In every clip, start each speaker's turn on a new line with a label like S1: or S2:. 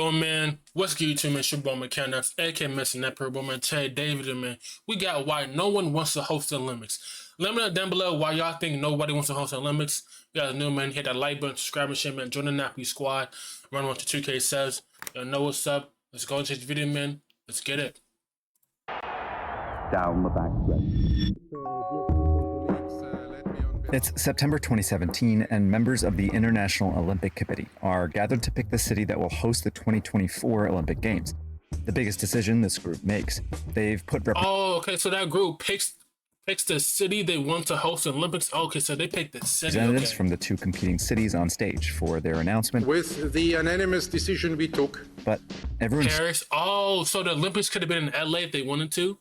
S1: Oh man, what's good YouTube, man? It's your boy Mickal, that's aka Missing that purple man. Today, David and man, we got why no one wants to host the Olympics. Let me know down below why y'all think nobody wants to host the Olympics. You guys new, man, hit that like button, subscribe and shit, man. Join the Nappy squad. Run on to 2K subs. Y'all know what's up. Let's go into this video, man. Let's get it.
S2: Down the back stretch. It's September 2017, and members of the International Olympic Committee are gathered to pick the city that will host the 2024 Olympic Games. The biggest decision this group makes. They've put
S1: okay, so that group picks the city they want to host the Olympics. Okay, so they picked the city.
S2: Representatives from the two competing cities on stage for their announcement.
S3: With the unanimous decision we took.
S2: But everyone's
S1: Paris. Oh, so the Olympics could have been in LA if they wanted to.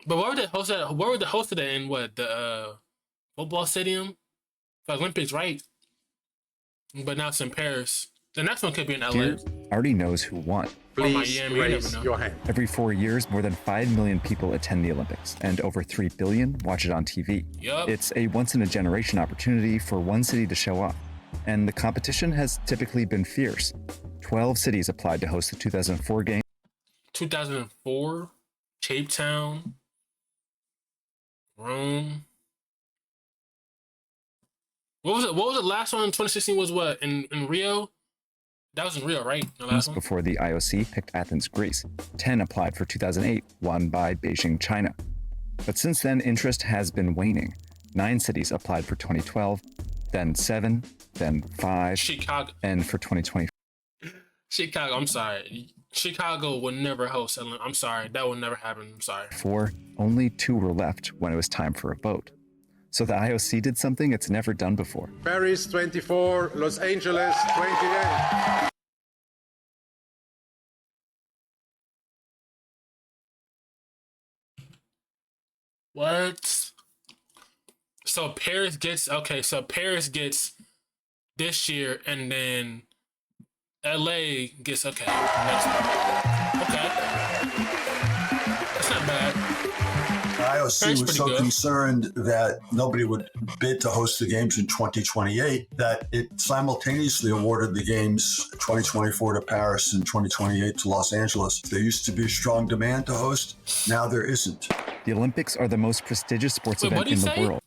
S1: But where would they host that? Where would they host it in? What, the football stadium? The Olympics, right? But now it's in Paris. The next one could be in LA.
S2: Already knows who won.
S3: Please raise your hand.
S2: Every 4 years, more than 5 million people attend the Olympics, and over 3 billion watch it on TV.
S1: Yep.
S2: It's a once-in-a-generation opportunity for one city to show off, and the competition has typically been fierce. 12 cities applied to host the 2004 Games.
S1: 2004, Cape Town, Rome. What was the last one in 2016 was what? In Rio? That was in Rio, right? The last one?
S2: Before the IOC picked Athens, Greece. 10 applied for 2008, won by Beijing, China. But since then, interest has been waning. 9 cities applied for 2012, then 7, then 5,
S1: Chicago.
S2: And for 2020.
S1: Chicago, I'm sorry. Chicago would never host. I'm sorry. That would never happen. I'm sorry.
S2: 4, only 2 were left when it was time for a vote. So the IOC did something it's never done before.
S3: Paris 24, Los Angeles 28.
S1: What? So Paris gets, okay, so Paris gets this year, and then LA gets, okay, next one. Okay. That's not bad.
S4: The IOC was so concerned that nobody would bid to host the games in 2028 that it simultaneously awarded the games 2024 to Paris and 2028 to Los Angeles. There used to be a strong demand to host. Now there isn't.
S2: The Olympics are the most prestigious sports event in the world.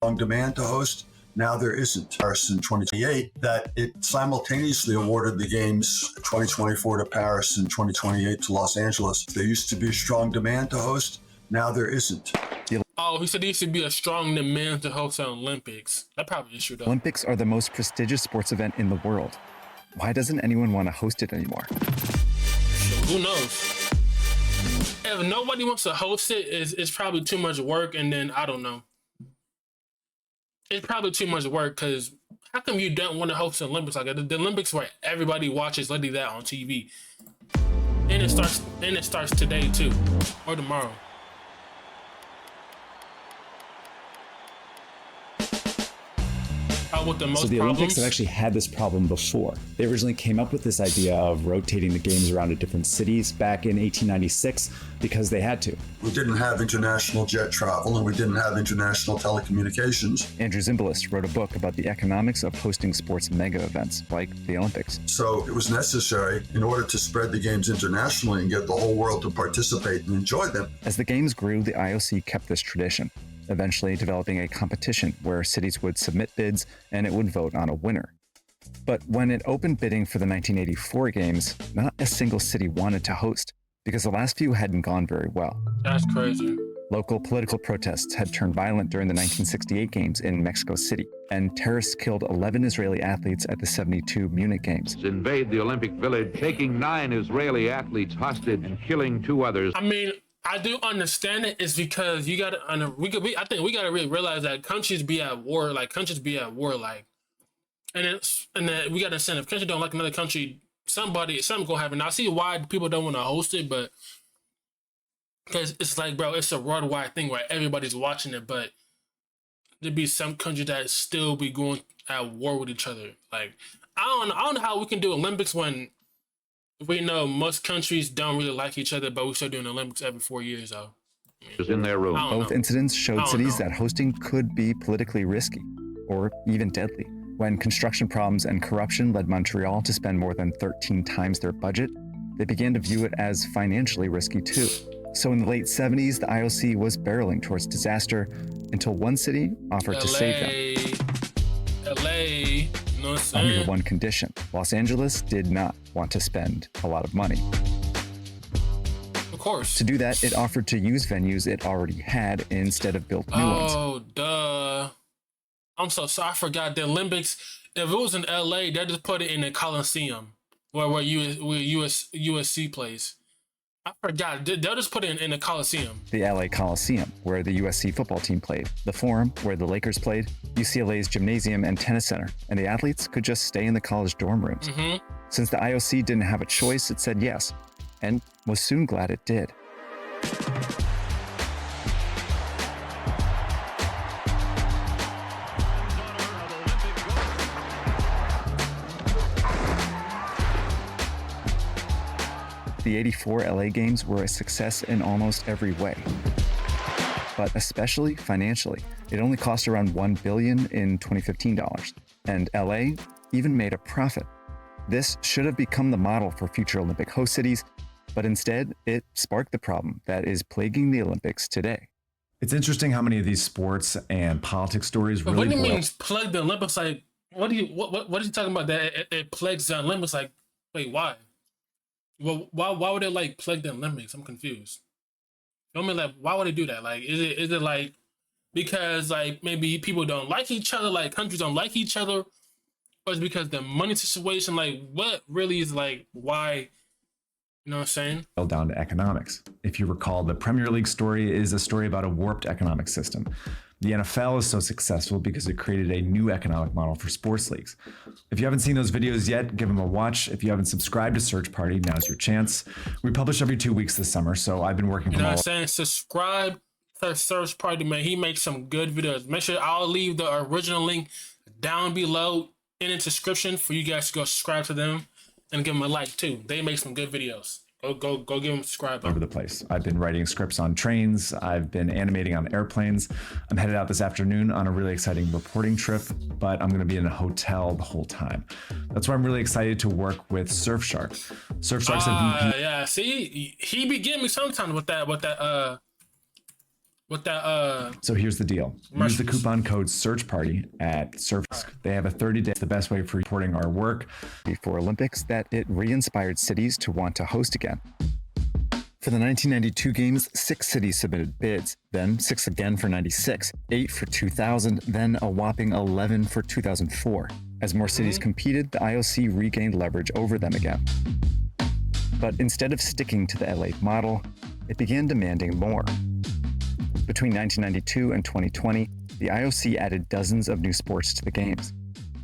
S4: Strong demand to host. Now there isn't. Paris in 2028 that it simultaneously awarded the games 2024 to Paris and 2028 to Los Angeles. There used to be a strong demand to host. Now there isn't.
S1: Oh, he said there used to be a strong demand to host the Olympics. That probably is true though.
S2: Olympics are the most prestigious sports event in the world. Why doesn't anyone want to host it anymore?
S1: Who knows? If nobody wants to host it, it's probably too much work, and then I don't know. It's probably too much work, because how come you don't want to host the Olympics like that? The Olympics where everybody watches literally that on TV. And it starts today too. Or tomorrow.
S5: So the Olympics have actually had this problem before. They originally came up with this idea of rotating the games around to different cities back in 1896 because they had to.
S4: We didn't have international jet travel and we didn't have international telecommunications.
S2: Andrew Zimbalist wrote a book about the economics of hosting sports mega events like the Olympics.
S4: So it was necessary in order to spread the games internationally and get the whole world to participate and enjoy them.
S2: As the games grew, the IOC kept this tradition, eventually developing a competition where cities would submit bids and it would vote on a winner. But when it opened bidding for the 1984 games, not a single city wanted to host because the last few hadn't gone very well.
S1: That's crazy.
S2: Local political protests had turned violent during the 1968 games in Mexico City, and terrorists killed 11 Israeli athletes at the 72 Munich games.
S6: Invade the Olympic Village, taking 9 Israeli athletes hostage and killing 2 others.
S1: I mean, I do understand it. It's because you gotta. I think we gotta really realize that countries be at war. And then we gotta understand if country don't like another country, something gonna happen. Now, I see why people don't want to host it, but because it's like, bro, it's a worldwide thing where everybody's watching it. But there'd be some countries that still be going at war with each other. Like, I don't know how we can do Olympics when we know most countries don't really like each other, but we still doing the Olympics every 4 years, though.
S6: Is in their room.
S2: Both incidents showed cities that hosting could be politically risky or even deadly. When construction problems and corruption led Montreal to spend more than 13 times their budget, they began to view it as financially risky too. So in the late 70s, the IOC was barreling towards disaster until one city offered to save them.
S1: LA, you know what I'm saying?
S2: Under one condition: Los Angeles did not want to spend a lot of money.
S1: Of course.
S2: To do that, it offered to use venues it already had instead of build new ones.
S1: Oh, duh. I'm so sorry. I forgot the Olympics. If it was in LA, they just put it in the Coliseum where USC plays. I forgot. They'll just put it in the Coliseum.
S2: The LA Coliseum, where the USC football team played, the Forum, where the Lakers played, UCLA's gymnasium and tennis center, and the athletes could just stay in the college dorm rooms. Since the IOC didn't have a choice, it said yes, and was soon glad it did. The '84 LA Games were a success in almost every way, but especially financially. It only cost around $1 billion in 2015 dollars, and LA even made a profit. This should have become the model for future Olympic host cities, but instead it sparked the problem that is plaguing the Olympics today.
S5: It's interesting how many of these sports and politics stories
S1: But
S5: really
S1: what do you
S5: boil.
S1: mean plague the Olympics? Like, what are you talking about that it plagues the Olympics? Like, wait, why? Well, why would it like plague the Olympics? I'm confused. I mean, like, why would they do that? Like, is it like because like maybe people don't like each other, like countries don't like each other, or is it because the money situation? Like, what really is like why? You know what I'm saying?
S5: Down to economics. If you recall, the Premier League story is a story about a warped economic system. The NFL is so successful because it created a new economic model for sports leagues. If you haven't seen those videos yet, give them a watch. If you haven't subscribed to Search Party, now's your chance. We publish every 2 weeks this summer, so I've been working
S1: You
S5: from
S1: know what
S5: all
S1: I'm saying? Subscribe to Search Party, man. He makes some good videos. Make sure I'll leave the original link down below in the description for you guys to go subscribe to them and give them a like too. They make some good videos. Go give them a subscribe.
S5: over the place. I've been writing scripts on trains. I've been animating on airplanes. I'm headed out this afternoon on a really exciting reporting trip, but I'm going to be in a hotel the whole time. That's why I'm really excited to work with Surfshark. Surfshark's a VP.
S1: Yeah, see, he be getting me sometimes with that.
S5: So here's the deal. Use the coupon code SearchParty at Surfshark. They have a 30-day. It's the best way for reporting our work.
S2: Before Olympics, that it re-inspired cities to want to host again. For the 1992 games, 6 cities submitted bids, then 6 again for '96, 8 for 2000, then a whopping 11 for 2004. As more cities competed, the IOC regained leverage over them again. But instead of sticking to the LA model, it began demanding more. Between 1992 and 2020, the IOC added dozens of new sports to the games.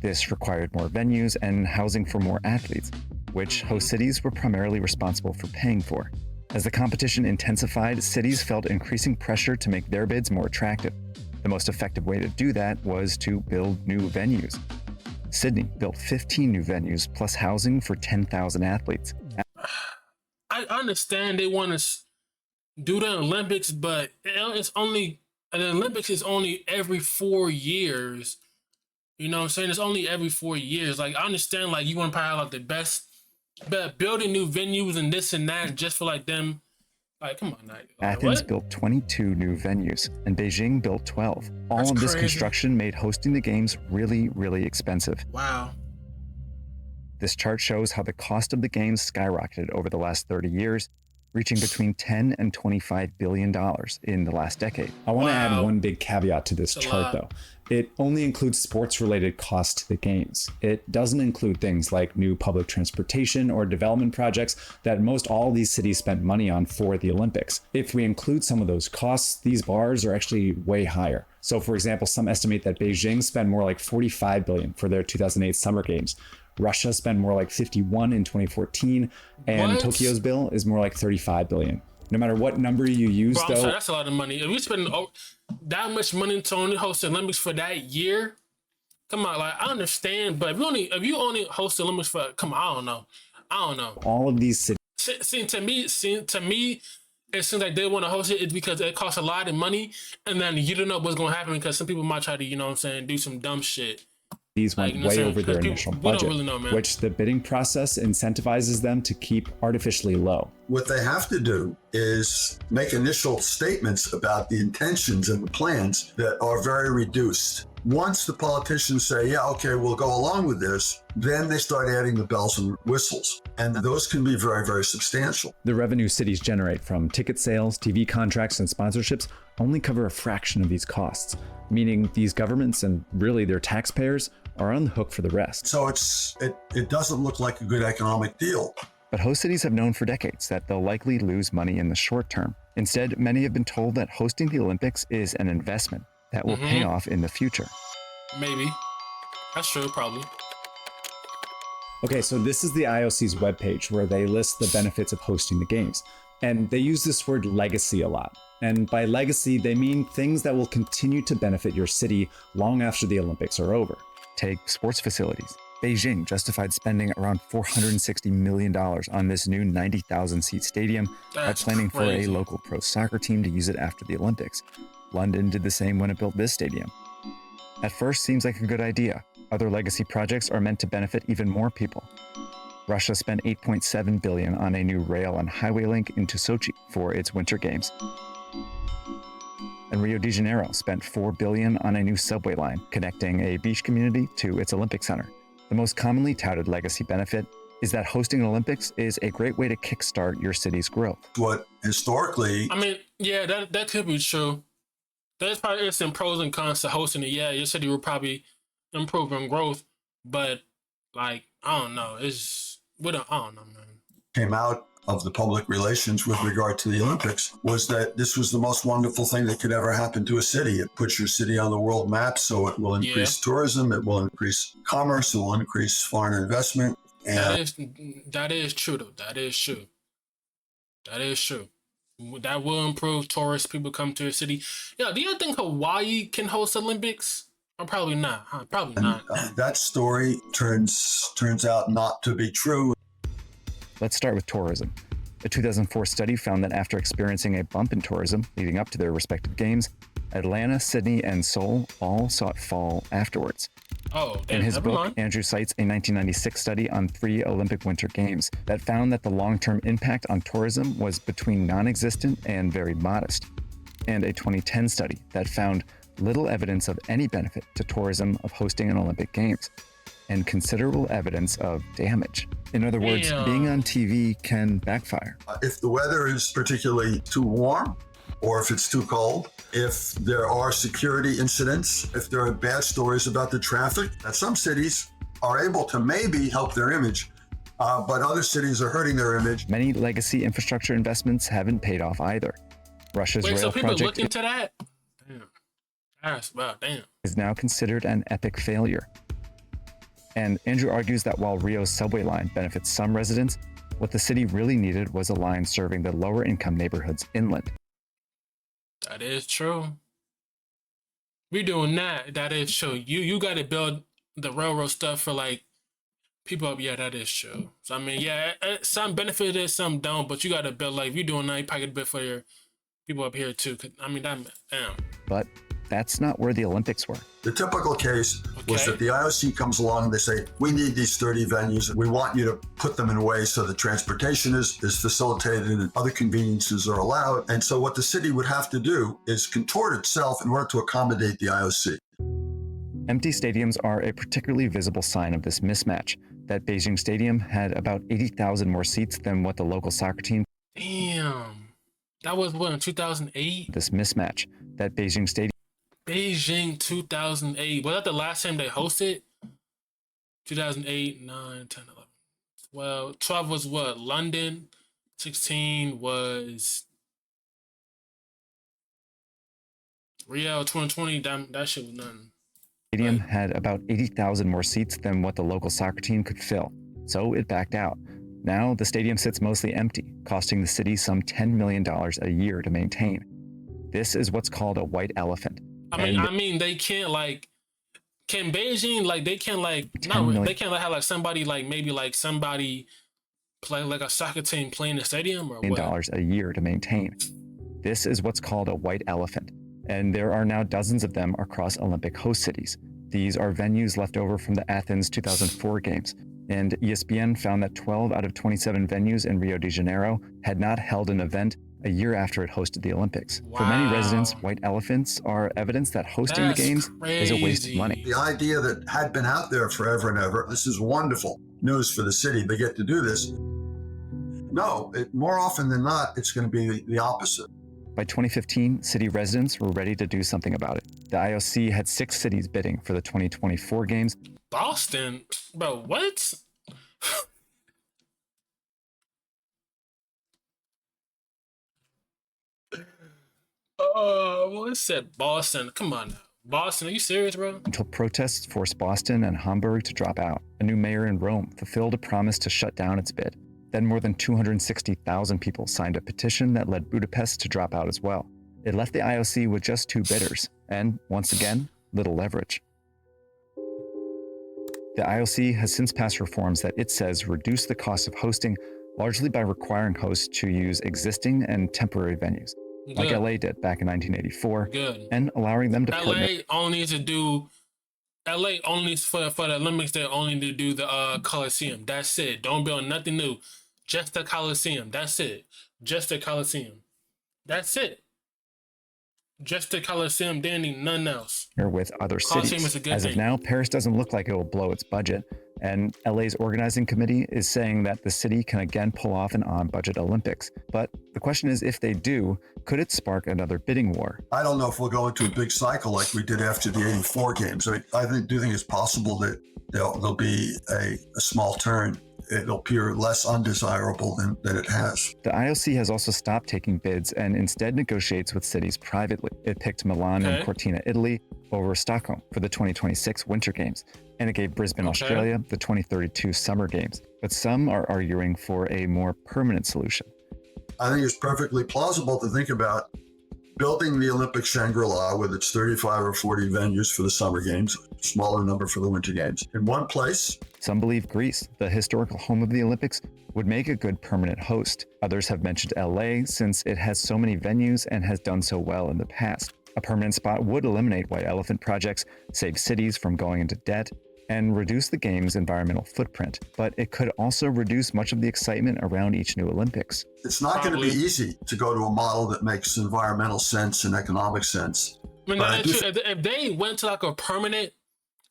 S2: This required more venues and housing for more athletes, which host cities were primarily responsible for paying for. As the competition intensified, cities felt increasing pressure to make their bids more attractive. The most effective way to do that was to build new venues. Sydney built 15 new venues plus housing for 10,000 athletes.
S1: I understand they want to do the Olympics, but it's only the Olympics is only every 4 years. You know what I'm saying? It's only every 4 years. Like, I understand, like, you want to probably have like the best, but building new venues and this and that just for like them. Like, come on, like,
S2: Athens
S1: what?
S2: built 22 new venues, and Beijing built 12. All
S1: That's
S2: of this
S1: crazy.
S2: construction made hosting the games really, really expensive.
S1: Wow.
S2: This chart shows how the cost of the games skyrocketed over the last 30 years, reaching between $10 and $25 billion in the last decade.
S5: I want to add
S1: Wow.
S5: one big caveat to this
S1: It's a
S5: chart,
S1: lot.
S5: though. It only includes sports-related costs to the games. It doesn't include things like new public transportation or development projects that most all these cities spent money on for the Olympics. If we include some of those costs, these bars are actually way higher. So, for example, some estimate that Beijing spent more like $45 billion for their 2008 Summer Games. Russia spent more like 51 in 2014, and
S1: What?
S5: Tokyo's bill is more like 35 billion. No matter what number you use,
S1: Bro, I'm
S5: though,
S1: sorry, that's a lot of money. If we spend that much money to only host the Olympics for that year, come on, like, I understand, but if you only host the Olympics for, come on, I don't know.
S5: all of these cities
S1: See, to me, it seems like they want to host it. It's because it costs a lot of money, and then you don't know what's gonna happen because some people might try to, you know what I'm saying, do some dumb shit.
S5: These went
S1: Like,
S5: way over their
S1: people-
S5: initial
S1: we don't
S5: budget,
S1: really know, man.
S5: which the bidding process incentivizes them to keep artificially low.
S4: What they have to do is make initial statements about the intentions and the plans that are very reduced. Once the politicians say, yeah, okay, we'll go along with this, then they start adding the bells and whistles. And those can be very, very substantial.
S5: The revenue cities generate from ticket sales, TV contracts, and sponsorships only cover a fraction of these costs, meaning these governments and really their taxpayers are on the hook for the rest.
S4: So it doesn't look like a good economic deal.
S2: But host cities have known for decades that they'll likely lose money in the short term. Instead, many have been told that hosting the Olympics is an investment that will pay off in the future.
S1: Maybe. That's true, probably.
S5: Okay, so this is the IOC's webpage where they list the benefits of hosting the games. And they use this word legacy a lot. And by legacy, they mean things that will continue to benefit your city long after the Olympics are over.
S2: Take sports facilities. Beijing justified spending around $460 million on this new 90,000-seat stadium by planning for a local pro soccer team to use it after the Olympics. London did the same when it built this stadium. At first, seems like a good idea. Other legacy projects are meant to benefit even more people. Russia spent $8.7 billion on a new rail and highway link into Sochi for its Winter Games. And Rio de Janeiro spent $4 billion on a new subway line connecting a beach community to its Olympic Center. The most commonly touted legacy benefit is that hosting Olympics is a great way to kickstart your city's growth.
S4: What historically...
S1: I mean, yeah, that could be true. There's probably some pros and cons to hosting it. Yeah, your city will probably improve in growth, but like, I don't know. I don't know, man.
S4: Came out of the public relations with regard to the Olympics was that this was the most wonderful thing that could ever happen to a city. It puts your city on the world map, so it will increase tourism, it will increase commerce, it will increase foreign investment. And
S1: that is true, though. That is true. That will improve tourists. People come to the city. Yeah, do you think Hawaii can host Olympics? Or probably not. Huh? Probably not.
S4: That story turns out not to be true.
S2: Let's start with tourism. A 2004 study found that after experiencing a bump in tourism leading up to their respective games, Atlanta, Sydney, and Seoul all saw it fall afterwards.
S1: Oh, damn,
S2: in his book, Andrew cites a 1996 study on 3 Olympic Winter Games that found that the long-term impact on tourism was between non-existent and very modest, and a 2010 study that found little evidence of any benefit to tourism of hosting an Olympic Games, and considerable evidence of damage. In other words, being on TV can backfire.
S4: If the weather is particularly too warm, or if it's too cold, if there are security incidents, if there are bad stories about the traffic, that some cities are able to maybe help their image, but other cities are hurting their image.
S2: Many legacy infrastructure investments haven't paid off either. Russia's rail
S1: so people
S2: project
S1: look into that? Damn. That's wow, damn.
S2: Is now considered an epic failure. And Andrew argues that while Rio's subway line benefits some residents, what the city really needed was a line serving the lower income neighborhoods inland.
S1: That is true. We doing that. That is true. You got to build the railroad stuff for like people up. Yeah, that is true. So I mean, yeah, some benefit is, some don't. But you got to build like you doing that. You probably get a bit for your people up here too. I mean, damn.
S2: But that's not where the Olympics were.
S4: The typical case was that the IOC comes along and they say, we need these 30 venues and we want you to put them in a way so that transportation is facilitated and other conveniences are allowed. And so what the city would have to do is contort itself in order to accommodate the IOC.
S2: Empty stadiums are a particularly visible sign of this mismatch. That Beijing stadium had about 80,000 more seats than what the local soccer team.
S1: Damn. That was what, in 2008?
S2: This mismatch. That Beijing stadium.
S1: Beijing 2008. Was that the last time they hosted? 2008, 9, 10, 11, 12. 12 was what? London. 16 was Rio. 2020. That shit was nothing.
S2: Stadium had about 80,000 more seats than what the local soccer team could fill, so it backed out. Now the stadium sits mostly empty, costing the city some $10 million a year to maintain. This is what's called a white elephant.
S1: I mean, they can't like. Can Beijing like they can't like no they can't like have like somebody like maybe like somebody play like a soccer team playing the stadium or what?
S2: $1 a year to maintain. This is what's called a white elephant, and there are now dozens of them across Olympic host cities. These are venues left over from the Athens 2004 games, and ESPN found that 12 out of 27 venues in Rio de Janeiro had not held an event a year after it hosted the Olympics.
S1: Wow.
S2: For many residents, white elephants are evidence that hosting the games is a waste of money.
S4: The idea that had been out there forever and ever, this is wonderful news for the city, they get to do this. No, more often than not, it's going to be the opposite.
S2: By 2015, city residents were ready to do something about it. The IOC had 6 cities bidding for the 2024 games.
S1: Boston? Bro, what? Well, it said Boston. Come on now. Boston, are you serious, bro?
S2: Until protests forced Boston and Hamburg to drop out. A new mayor in Rome fulfilled a promise to shut down its bid. Then more than 260,000 people signed a petition that led Budapest to drop out as well. It left the IOC with just 2 bidders, and once again, little leverage. The IOC has since passed reforms that it says reduce the cost of hosting, largely by requiring hosts to use existing and temporary venues, like LA did back in 1984, and allowing them to
S1: LA only needs to do. LA only needs for the Olympics. They only need to do the Coliseum. That's it. Don't build nothing new. Just the Coliseum. That's it. Just the Coliseum. That's it. Just the Coliseum. They need nothing else.
S2: Or with other cities. As of now, Paris doesn't look like it will blow its budget, and LA's organizing committee is saying that the city can again pull off an on-budget Olympics. But the question is, if they do, could it spark another bidding war?
S4: I don't know if we'll go into a big cycle like we did after the '84 games. I do think it's possible that there'll be a small turn. It'll appear less undesirable than it has.
S2: The IOC has also stopped taking bids and instead negotiates with cities privately. It picked Milan and Cortina, Italy, over Stockholm for the 2026 Winter Games, and it gave Brisbane, Australia, the 2032 Summer Games. But some are arguing for a more permanent solution.
S4: I think it's perfectly plausible to think about building the Olympic Shangri-La with its 35 or 40 venues for the Summer Games, smaller number for the Winter Games, in one place.
S2: Some believe Greece, the historical home of the Olympics, would make a good permanent host. Others have mentioned LA since it has so many venues and has done so well in the past. A permanent spot would eliminate white elephant projects, save cities from going into debt, and reduce the game's environmental footprint. But it could also reduce much of the excitement around each new Olympics.
S4: It's not going to be easy to go to a model that makes environmental sense and economic sense.
S1: I mean, if they went to like a permanent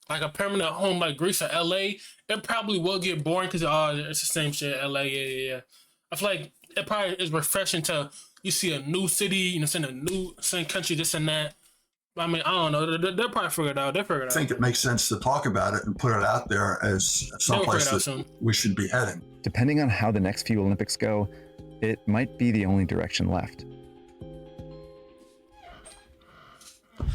S1: home like Greece or LA, it probably will get boring because it's the same shit. LA, yeah. I feel like it probably is refreshing to you see a new city, same country, this and that. I mean, I don't know. They'll probably figure it out. I
S4: think it makes sense to talk about it and put it out there as someplace that we should be heading.
S2: Depending on how the next few Olympics go, it might be the only direction left.
S5: All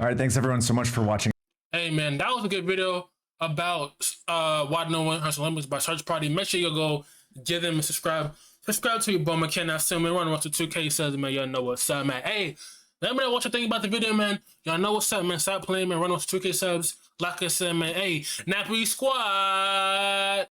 S5: right, thanks everyone so much for watching.
S1: Hey man, that was a good video about why no one has Olympics by Search Party. Make sure you go give them a subscribe. Subscribe to your boy McKenna. Now, still man, run to 2K subs, man. Y'all know what's up, man. Hey, let me know what you think about the video, man. Y'all know what's up, man. Stop playing, man. Run to 2K subs. Like I said, man. Hey, Nappy Squad.